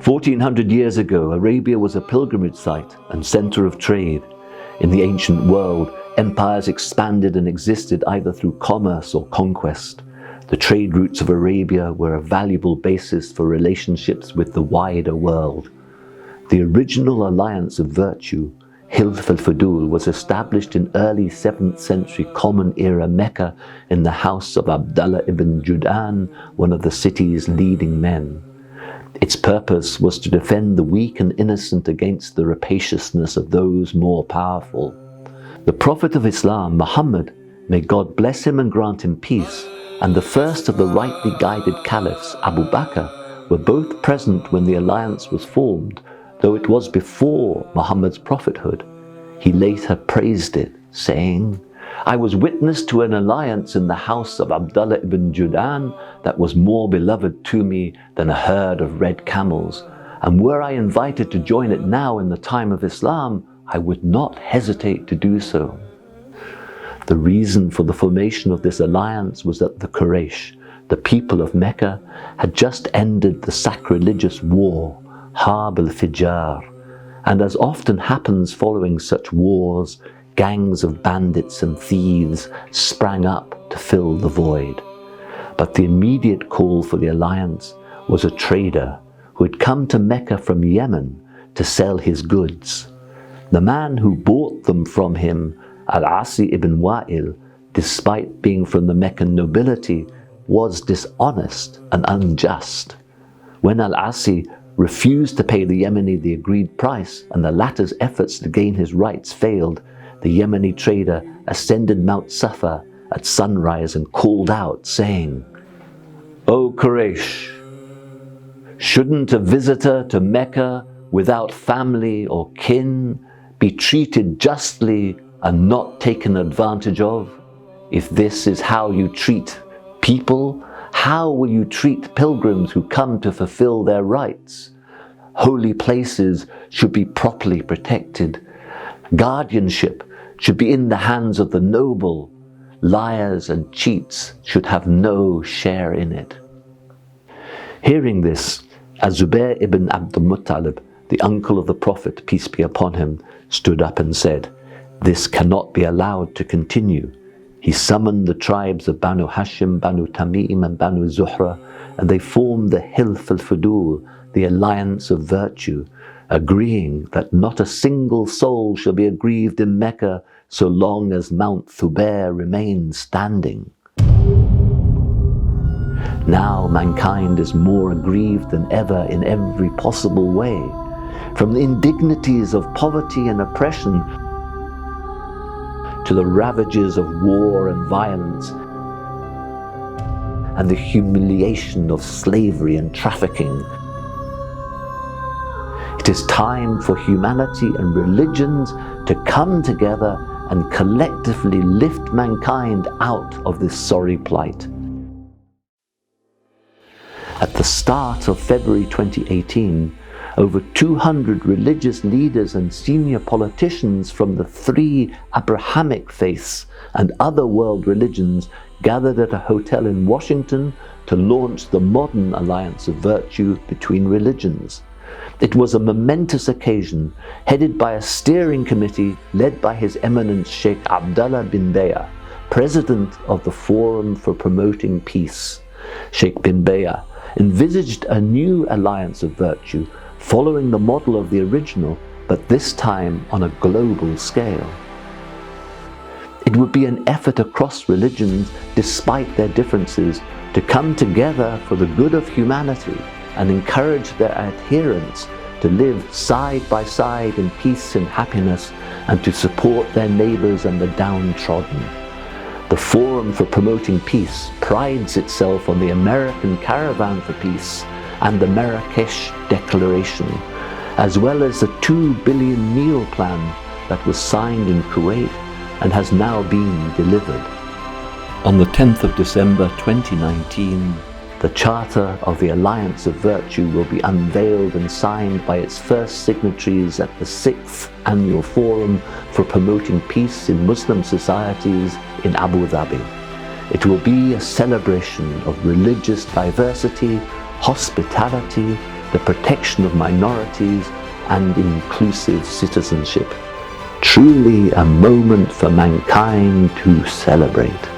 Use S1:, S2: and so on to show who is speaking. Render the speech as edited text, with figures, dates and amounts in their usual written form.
S1: "1400 years ago, Arabia was a pilgrimage site and center of trade. In the ancient world, empires expanded and existed either through commerce or conquest. The trade routes of Arabia were a valuable basis for relationships with the wider world. The original alliance of virtue, Hilf al-Fudul, was established in early 7th century Common Era Mecca in the house of Abdullah ibn Jud'an, one of the city's leading men. Its purpose was to defend the weak and innocent against the rapaciousness of those more powerful. The Prophet of Islam, Muhammad, may God bless him and grant him peace, and the first of the rightly guided caliphs, Abu Bakr, were both present when the alliance was formed, though it was before Muhammad's prophethood. He later praised it, saying, "I was witness to an alliance in the house of Abdullah ibn Jud'an that was more beloved to me than a herd of red camels, and were I invited to join it now in the time of Islam, I would not hesitate to do so." The reason for the formation of this alliance was that the Quraysh, the people of Mecca, had just ended the sacrilegious war, Harb al-Fijar, and as often happens following such wars, gangs of bandits and thieves sprang up to fill the void. But the immediate call for the alliance was a trader who had come to Mecca from Yemen to sell his goods. The man who bought them from him, Al-Asi ibn Wa'il, despite being from the Meccan nobility, was dishonest and unjust. When Al-Asi refused to pay the Yemeni the agreed price and the latter's efforts to gain his rights failed, the Yemeni trader ascended Mount Safa at sunrise and called out, saying, "O Quraysh, shouldn't a visitor to Mecca without family or kin be treated justly and not taken advantage of? If this is how you treat people, how will you treat pilgrims who come to fulfill their rights? Holy places should be properly protected. Guardianship should be in the hands of the noble. Liars and cheats should have no share in it." Hearing this, Az-Zubair ibn Abd al-Muttalib, the uncle of the Prophet, peace be upon him, stood up and said, "This cannot be allowed to continue." He summoned the tribes of Banu Hashim, Banu Tamim, and Banu Zuhra, and they formed the Hilf al-Fudul, the alliance of virtue, agreeing that not a single soul shall be aggrieved in Mecca so long as Mount Thubair remains standing. Now mankind is more aggrieved than ever in every possible way, from the indignities of poverty and oppression to the ravages of war and violence, and the humiliation of slavery and trafficking. It is time for humanity and religions to come together and collectively lift mankind out of this sorry plight. At the start of February 2018, over 200 religious leaders and senior politicians from the 3 Abrahamic faiths and other world religions gathered at a hotel in Washington to launch the modern alliance of virtue between religions. It was a momentous occasion, headed by a steering committee led by His Eminence Sheikh Abdullah bin Bayah, President of the Forum for Promoting Peace. Sheikh bin Bayah envisaged a new alliance of virtue following the model of the original, but this time on a global scale. It would be an effort across religions, despite their differences, to come together for the good of humanity and encourage their adherents to live side by side in peace and happiness, and to support their neighbors and the downtrodden. The Forum for Promoting Peace prides itself on the American Caravan for Peace and the Marrakesh Declaration, as well as the 2 billion meal plan that was signed in Kuwait and has now been delivered. On the 10th of December 2019, the Charter of the Alliance of Virtue will be unveiled and signed by its first signatories at the 6th Annual Forum for Promoting Peace in Muslim Societies in Abu Dhabi. It will be a celebration of religious diversity, hospitality, the protection of minorities, and inclusive citizenship. Truly a moment for mankind to celebrate.